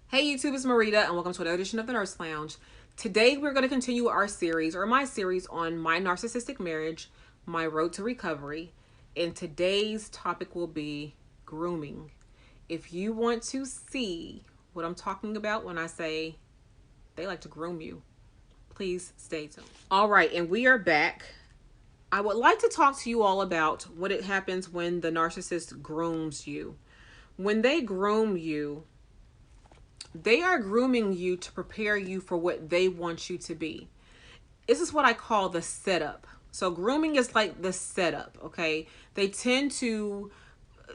Hey YouTube, it's Marita and welcome to another edition of the Nurse Lounge. Today we're going to continue our series, or my series, on my narcissistic marriage, my road to recovery. And today's topic will be grooming. If you want to see what I'm talking about when I say they like to groom you, please stay tuned. All right, and we are back. I would like to talk to you all about what it happens when the narcissist grooms you. When they groom you, they are grooming you to prepare you for what they want you to be. This is what I call the setup. So grooming is like the setup, okay? They tend to,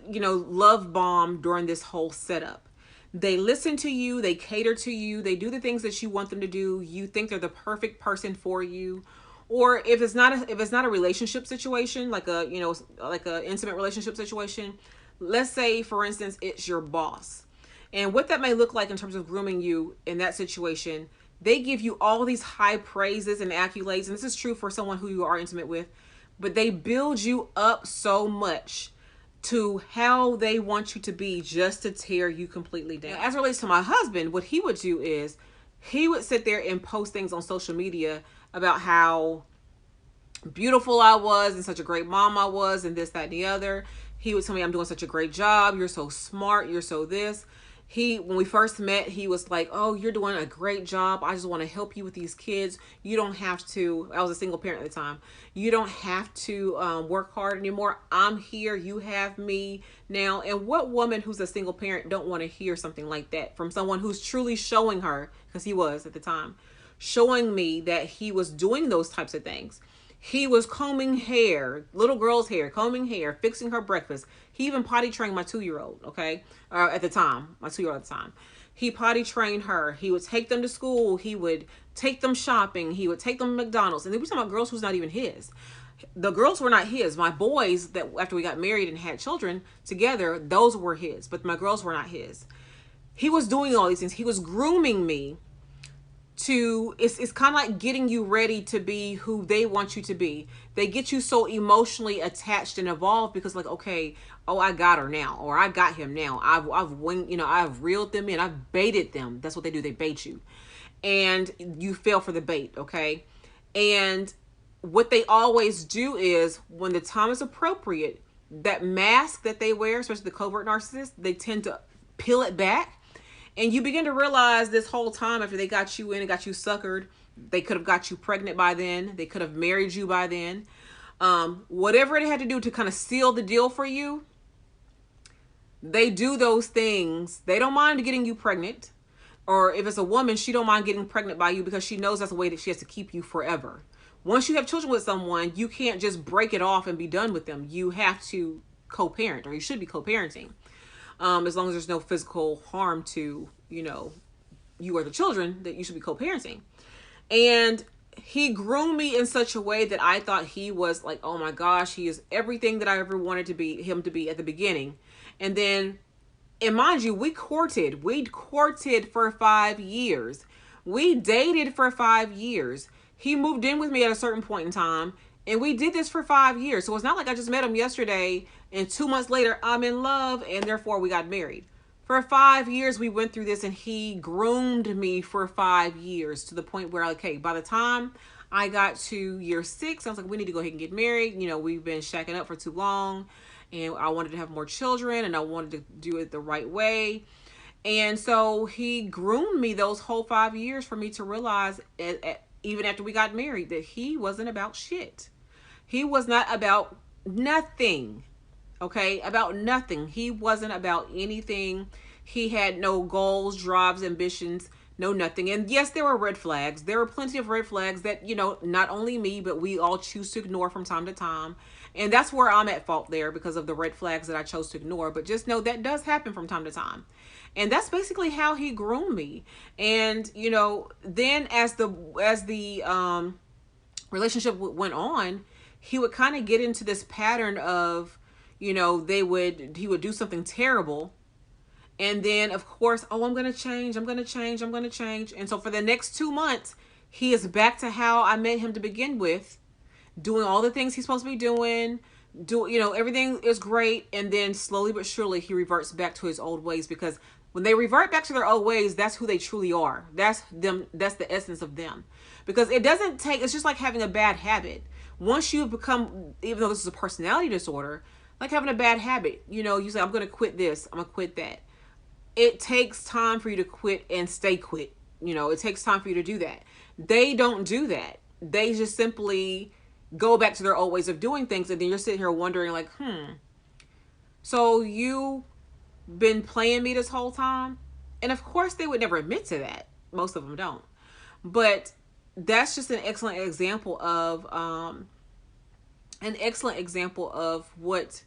love bomb during this whole setup. They listen to you, they cater to you, they do the things that you want them to do. You think they're the perfect person for you. Or if it's not a relationship situation, like a intimate relationship situation, let's say for instance it's your boss. And what that may look like in terms of grooming you in that situation, they give you all these high praises and accolades, and this is true for someone who you are intimate with, but they build you up so much to how they want you to be just to tear you completely down. As it relates to my husband, what he would do is he would sit there and post things on social media about how beautiful I was and such a great mom I was and this, that, and the other. He would tell me I'm doing such a great job. You're so smart. You're so this. When we first met, he was like, oh, you're doing a great job. I just want to help you with these kids. You don't have to, I was a single parent at the time. You don't have to work hard anymore. I'm here. You have me now. And what woman who's a single parent don't want to hear something like that from someone who's truly showing her, because he was at the time, showing me that he was doing those types of things. He was combing hair, little girl's hair, combing hair, fixing her breakfast. He even potty trained my 2-year-old, okay? At the time, my 2-year-old at the time. He potty trained her. He would take them to school. He would take them shopping. He would take them to McDonald's. And they were talking about girls who's not even his. The girls were not his. My boys, that after we got married and had children together, those were his. But my girls were not his. He was doing all these things. He was grooming me to, it's kind of like getting you ready to be who they want you to be. They get you so emotionally attached and involved because like, okay, oh, I got her now, or I got him now. I've reeled them in. I've baited them. That's what they do. They bait you and you fell for the bait. Okay. And what they always do is when the time is appropriate, that mask that they wear, especially the covert narcissist, they tend to peel it back. And you begin to realize this whole time after they got you in and got you suckered, they could have got you pregnant by then. They could have married you by then. Whatever it had to do to kind of seal the deal for you, they do those things. They don't mind getting you pregnant. Or if it's a woman, she don't mind getting pregnant by you because she knows that's a way that she has to keep you forever. Once you have children with someone, you can't just break it off and be done with them. You have to co-parent, or you should be co-parenting. As long as there's no physical harm to, you or the children, that you should be co-parenting. And he groomed me in such a way that I thought he was like, oh my gosh, he is everything that I ever wanted him to be at the beginning. And then, and mind you, we courted for 5 years. We dated for 5 years. He moved in with me at a certain point in time. And we did this for 5 years. So it's not like I just met him yesterday and 2 months later I'm in love and therefore we got married. For 5 years we went through this and he groomed me for 5 years to the point where, okay, by the time I got to year 6, I was like, we need to go ahead and get married. We've been shacking up for too long and I wanted to have more children and I wanted to do it the right way. And so he groomed me those whole 5 years for me to realize, even after we got married, that he wasn't about shit. He was not about nothing. Okay, about nothing. He wasn't about anything. He had no goals, drives, ambitions, no nothing. And yes, there were red flags. There were plenty of red flags that, not only me, but we all choose to ignore from time to time. And that's where I'm at fault there because of the red flags that I chose to ignore. But just know that does happen from time to time. And that's basically how he groomed me. And, then as the relationship went on, he would kind of get into this pattern of, he would do something terrible. And then of course, oh, I'm going to change. I'm going to change. I'm going to change. And so for the next 2 months, he is back to how I met him to begin with, doing all the things he's supposed to be doing, everything is great. And then slowly but surely he reverts back to his old ways because When they revert back to their old ways, that's who they truly are. That's them. That's the essence of them. Because it doesn't take, it's just like having a bad habit. Once you become, even though this is a personality disorder, like having a bad habit, you know, you say, I'm going to quit this, I'm going to quit that. It takes time for you to quit and stay quit. You know, it takes time for you to do that. They don't do that. They just simply go back to their old ways of doing things. And then you're sitting here wondering like, so you been playing me this whole time? And of course they would never admit to that. Most of them don't. But that's just an excellent example of what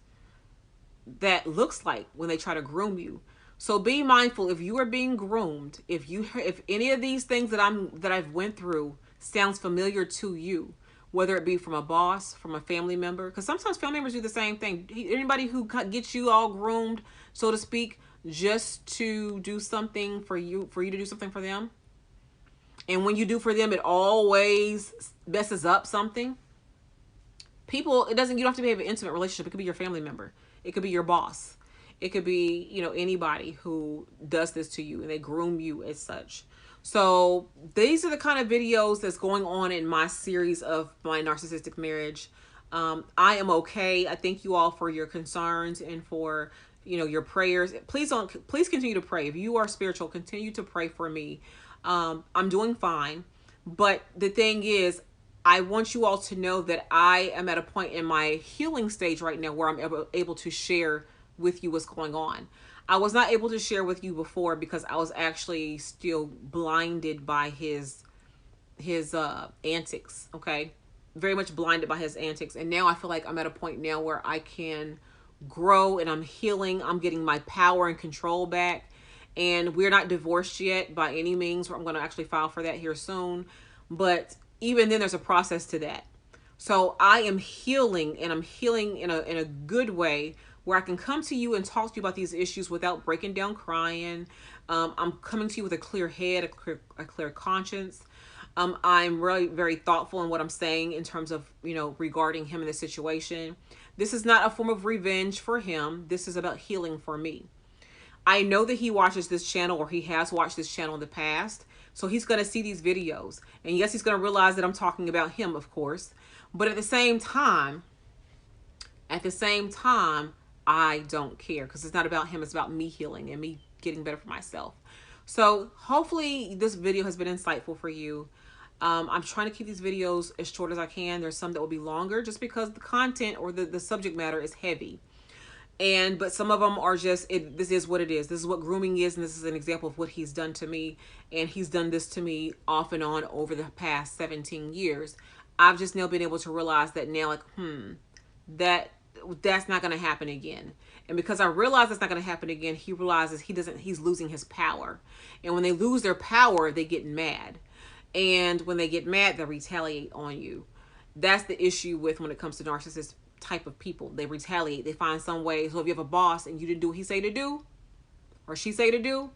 that looks like when they try to groom you. So be mindful if you are being groomed, if any of these things that I've went through sounds familiar to you, whether it be from a boss, from a family member, because sometimes family members do the same thing. Anybody who gets you all groomed, so to speak, just to do something for you to do something for them. And when you do for them, it always messes up something. People, you don't have to have an intimate relationship. It could be your family member. It could be your boss. It could be, anybody who does this to you and they groom you as such. So these are the kind of videos that's going on in my series of my narcissistic marriage. I am okay. I thank you all for your concerns and for, your prayers. Please continue to pray. If you are spiritual, continue to pray for me. I'm doing fine. But the thing is, I want you all to know that I am at a point in my healing stage right now where I'm able to share with you what's going on. I was not able to share with you before because I was actually still blinded by his antics. Okay. Very much blinded by his antics. And now I feel like I'm at a point now where I can grow and I'm healing. I'm getting my power and control back. And we're not divorced yet by any means. I'm going to actually file for that here soon. But even then there's a process to that. So I am healing, and I'm healing in a good way where I can come to you and talk to you about these issues without breaking down crying. I'm coming to you with a clear head, a clear conscience. I'm really very thoughtful in what I'm saying in terms of, regarding him in this situation. This is not a form of revenge for him. This is about healing for me. I know that he watches this channel, or he has watched this channel in the past. So he's going to see these videos. And yes, he's going to realize that I'm talking about him, of course. But at the same time, I don't care, because it's not about him. It's about me healing and me getting better for myself. So hopefully this video has been insightful for you. I'm trying to keep these videos as short as I can. There's some that will be longer just because the content or the subject matter is heavy. But some of them are just, this is what it is. This is what grooming is. And this is an example of what he's done to me. And he's done this to me off and on over the past 17 years. I've just now been able to realize that now, like, that's not going to happen again. And because I realize that's not going to happen again, he realizes he's losing his power. And when they lose their power, they get mad. And when they get mad, they retaliate on you. That's the issue with when it comes to narcissist type of people. They retaliate. They find some way. So if you have a boss and you didn't do what he say to do, or she say to do,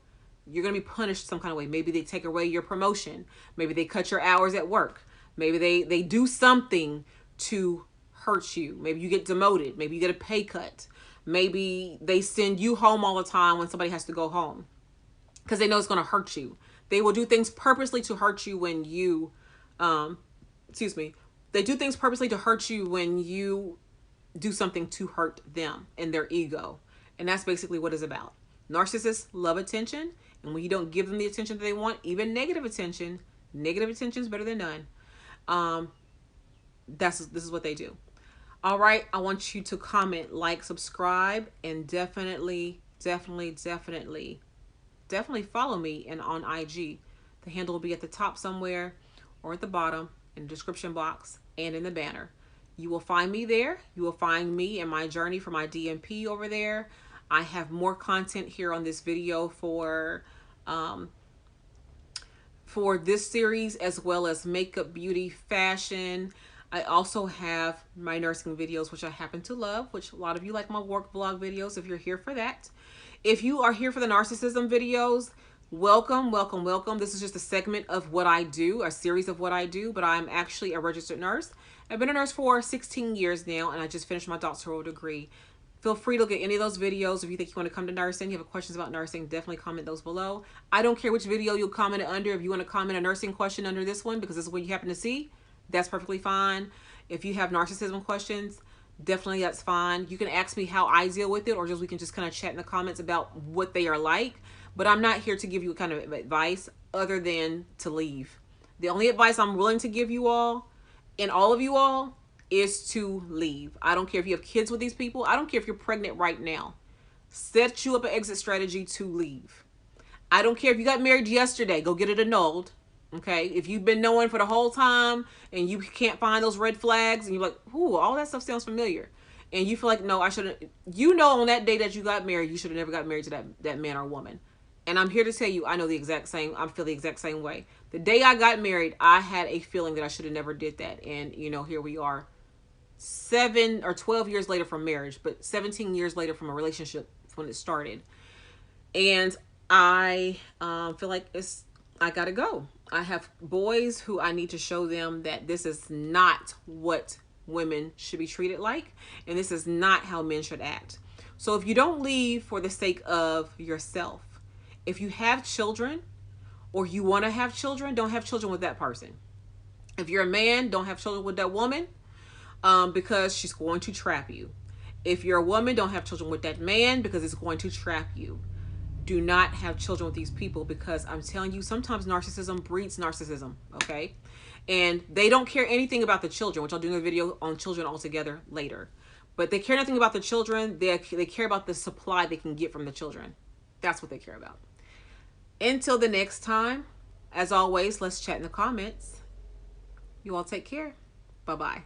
you're going to be punished some kind of way. Maybe they take away your promotion. Maybe they cut your hours at work. Maybe they do something to hurt you. Maybe you get demoted. Maybe you get a pay cut. Maybe they send you home all the time when somebody has to go home because they know it's going to hurt you. They will do things purposely to hurt you when you, they do things purposely to hurt you when you do something to hurt them and their ego. And that's basically what it's about. Narcissists love attention. And when you don't give them the attention that they want, even negative attention is better than none. This is what they do. All right. I want you to comment, like, subscribe, and definitely follow me and on IG. The handle will be at the top somewhere or at the bottom in the description box and in the banner. You will find me there. You will find me and my journey for my DMP over there. I have more content here on this video for this series, as well as makeup, beauty, fashion. I also have my nursing videos, which I happen to love, which a lot of you like my work vlog videos if you're here for that. If you are here for the narcissism videos, welcome. This is just a segment of what I do, a series of what I do, but I'm actually a registered nurse. I've been a nurse for 16 years now, and I just finished my doctoral degree Feel free to look at any of those videos. If you think you want to come to nursing, you have questions about nursing, definitely comment those below. I don't care which video you comment under. If you want to comment a nursing question under this one, because this is what you happen to see, that's perfectly fine. If you have narcissism questions, definitely that's fine. You can ask me how I deal with it, or just we can just kind of chat in the comments about what they are like. But I'm not here to give you kind of advice other than to leave. The only advice I'm willing to give you all, and all of you all, is to leave. I don't care if you have kids with these people. I don't care if you're pregnant right now. Set you up an exit strategy to leave. I don't care if you got married yesterday. Go get it annulled. Okay? If you've been knowing for the whole time and you can't find those red flags and you're like, ooh, all that stuff sounds familiar. And you feel like, no, I shouldn't. You know on that day that you got married, you should have never got married to that man or woman. And I'm here to tell you, I know the exact same, I feel the exact same way. The day I got married, I had a feeling that I should have never did that. And, you know, here we are. 7 or 12 years later from marriage, but 17 years later from a relationship when it started. And I feel like I gotta go. I have boys who I need to show them that this is not what women should be treated like, and this is not how men should act. So if you don't leave for the sake of yourself, if you have children or you want to have children, don't have children with that person. If you're a man, don't have children with that woman. Because she's going to trap you. If you're a woman, don't have children with that man because it's going to trap you. Do not have children with these people, because I'm telling you, sometimes narcissism breeds narcissism, okay? And they don't care anything about the children, which I'll do a video on children altogether later. But they care nothing about the children. They care about the supply they can get from the children. That's what they care about. Until the next time, as always, let's chat in the comments. You all take care. Bye-bye.